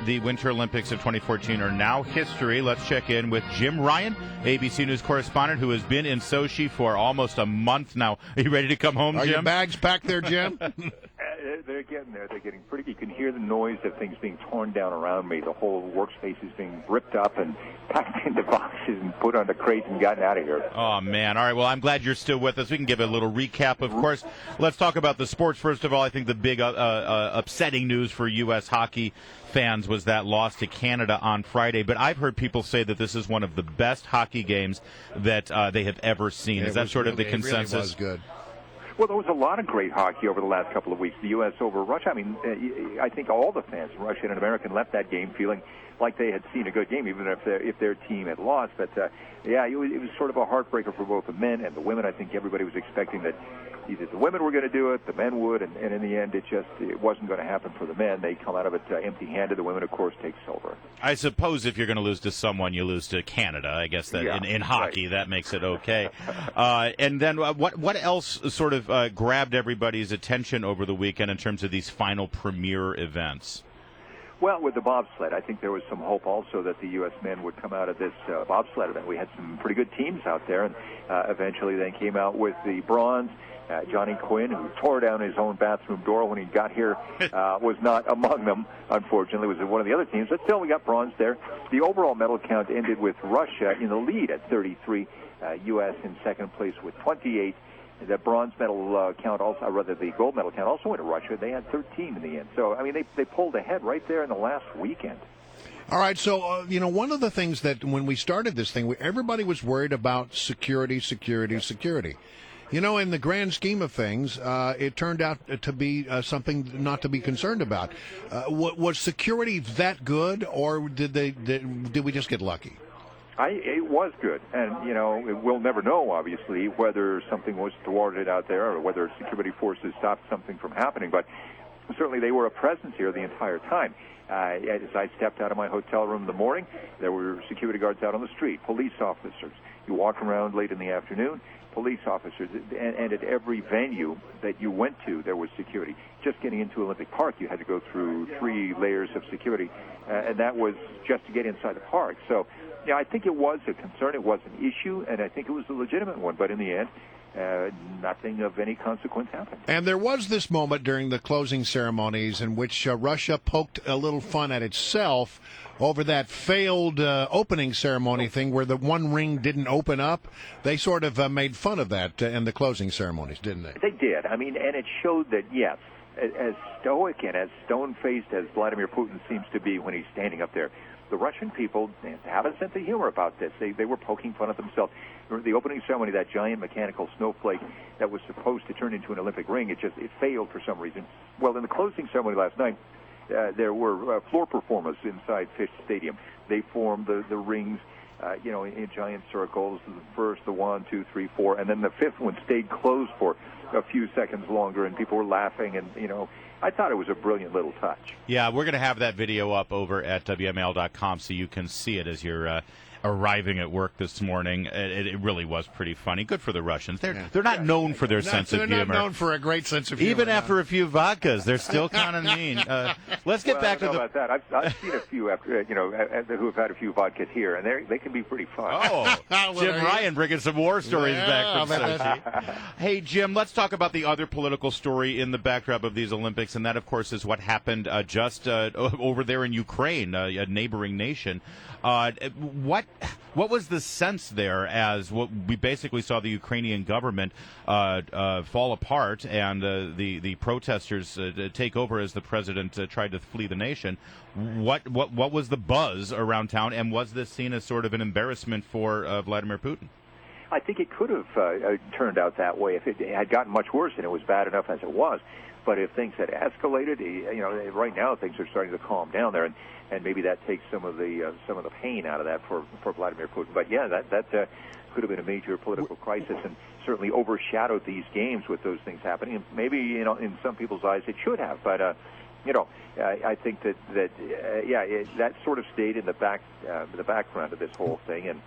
The Winter Olympics of 2014 are now history. Let's check in with Jim Ryan, ABC News correspondent, who has been in Sochi for almost a month now. Are you ready to come home, Jim? Are your bags packed there, Jim? They're getting there. They're getting pretty. You can hear the noise of things being torn down around me. The whole workspace is being ripped up and packed into boxes and put onto crates and gotten out of here. Oh, man. All right. Well, I'm glad you're still with us. We can give a little recap. Of course, let's talk about the sports. First of all, I think the big upsetting news for U.S. hockey fans was that loss to Canada on Friday. But I've heard people say that this is one of the best hockey games that they have ever seen. Is that sort of the consensus? It really was good. Well, there was a lot of great hockey over the last couple of weeks. The U.S. over Russia. I mean, I think all the fans, Russian and American, left that game feeling like they had seen a good game, even if their team had lost. But, yeah, it was sort of a heartbreaker for both the men and the women. I think everybody was expecting that either the women were going to do it, the men would, and in the end, it wasn't going to happen for the men. They come out of it empty-handed. The women, of course, take silver. I suppose if you're going to lose to someone, you lose to Canada. I guess that in hockey, that makes it okay. And then what else sort of grabbed everybody's attention over the weekend in terms of these final premier events? Well, with the bobsled, I think there was some hope also that the U.S. men would come out of this bobsled event. We had some pretty good teams out there, and eventually they came out with the bronze. Johnny Quinn, who tore down his own bathroom door when he got here, was not among them, unfortunately. Was one of the other teams, but still we got bronze there. The overall medal count ended with Russia in the lead at 33, U.S. in second place with 28. The bronze medal count also, rather the gold medal count also went to Russia. They had 13 in the end. So, I mean, they pulled ahead right there in the last weekend. All right, so, one of the things that when we started this thing, everybody was worried about security. In the grand scheme of things, it turned out to be something not to be concerned about. Was security that good, or did we just get lucky? It was good, and we'll never know, obviously, whether something was thwarted out there or whether security forces stopped something from happening. But certainly, they were a presence here the entire time. As I stepped out of my hotel room in the morning, there were security guards out on the street, police officers. You walk around late in the afternoon, police officers, and at every venue that you went to, there was security. Just getting into Olympic Park, you had to go through 3 layers of security, and that was just to get inside the park. So, yeah, I think it was a concern. It was an issue, and I think it was a legitimate one. But in the end, nothing of any consequence happened. And there was this moment during the closing ceremonies in which Russia poked a little fun at itself over that failed opening ceremony thing where the one ring didn't open up. They sort of made fun of that in the closing ceremonies, didn't they? They did. I mean, and it showed that, yes, as stoic and as stone-faced as Vladimir Putin seems to be when he's standing up there, the Russian people have a sense of humor about this. They were poking fun at themselves. The opening ceremony, that giant mechanical snowflake that was supposed to turn into an Olympic ring, it failed for some reason. Well, in the closing ceremony last night, there were floor performers inside Fish Stadium. They formed the rings, in giant circles. The first, the 1, 2, 3, 4, and then the fifth one stayed closed for a few seconds longer, and people were laughing, and I thought it was a brilliant little touch. Yeah, we're going to have that video up over at WMAL.com so you can see it as you're arriving at work this morning. It really was pretty funny. Good for the Russians. They're not known for their sense of humor. They're not known for a great sense of humor. Even after a few vodkas, they're still kind of mean. Let's get back to about that. I've seen a few after who have had a few vodkas here, and they can be pretty fun. Oh, Jim Ryan bringing some war stories back from Sochi. Hey, Jim, let's talk about the other political story in the backdrop of these Olympics, and that, of course, is what happened just over there in Ukraine, a neighboring nation. What was the sense there as what we basically saw the Ukrainian government fall apart and the protesters take over as the president tried to flee the nation? What was the buzz around town, and was this seen as sort of an embarrassment for Vladimir Putin? I think it could have turned out that way if it had gotten much worse, and it was bad enough as it was. But if things had escalated, right now things are starting to calm down there, and maybe that takes some of the pain out of that for Vladimir Putin. But yeah, that could have been a major political crisis, and certainly overshadowed these games with those things happening. And maybe in some people's eyes it should have, but I think that sort of stayed in the background of this whole thing, and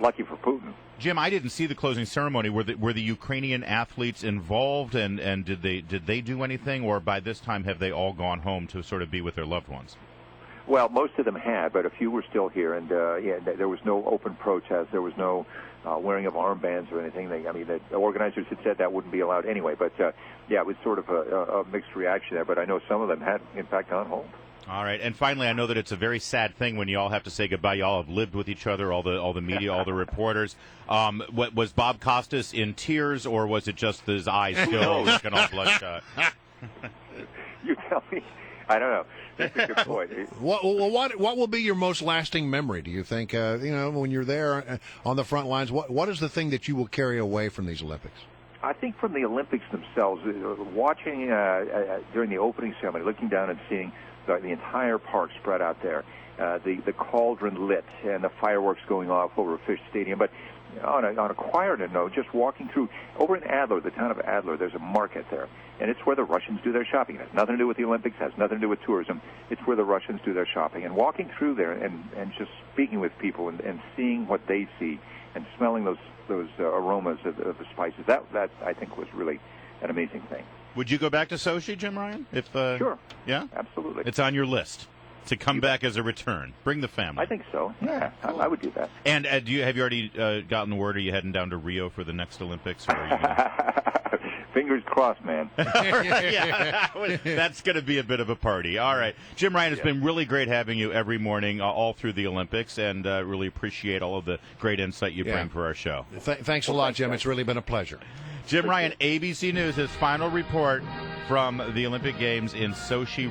lucky for Putin. Jim, I didn't see the closing ceremony. Were the Ukrainian athletes involved, and did they do anything, or by this time have they all gone home to sort of be with their loved ones? Well, most of them had, but a few were still here, and there was no open protest. There was no wearing of armbands or anything. The organizers had said that wouldn't be allowed anyway. But it was sort of a mixed reaction there. But I know some of them had, in fact, gone home. All right, and finally, I know that it's a very sad thing when you all have to say goodbye. You all have lived with each other, all the media, all the reporters. What was Bob Costas in tears, or was it just his eyes still looking all bloodshot? You tell me. I don't know. That's a good point. What will be your most lasting memory, do you think? When you're there on the front lines, what is the thing that you will carry away from these Olympics? I think from the Olympics themselves, watching during the opening ceremony, looking down and seeing the entire park spread out there, the cauldron lit and the fireworks going off over Fish Stadium. But on a quieter note, just walking through, over in Adler, the town of Adler, there's a market there, and it's where the Russians do their shopping. It has nothing to do with the Olympics, has nothing to do with tourism. It's where the Russians do their shopping. And walking through there and just speaking with people and seeing what they see and smelling those aromas of the spices, that I think was really an amazing thing. Would you go back to Sochi, Jim Ryan? Sure. Yeah? Absolutely. It's on your list to come back as a return. Bring the family. I think so. Yeah, cool. I would do that. And have you already gotten the word? Are you heading down to Rio for the next Olympics? Or are you gonna... Fingers crossed, man. That's going to be a bit of a party. All right. Jim Ryan, it's been really great having you every morning all through the Olympics, and really appreciate all of the great insight you bring for our show. Thanks a lot, Jim. It's really been a pleasure. Jim Ryan, ABC News, his final report from the Olympic Games in Sochi.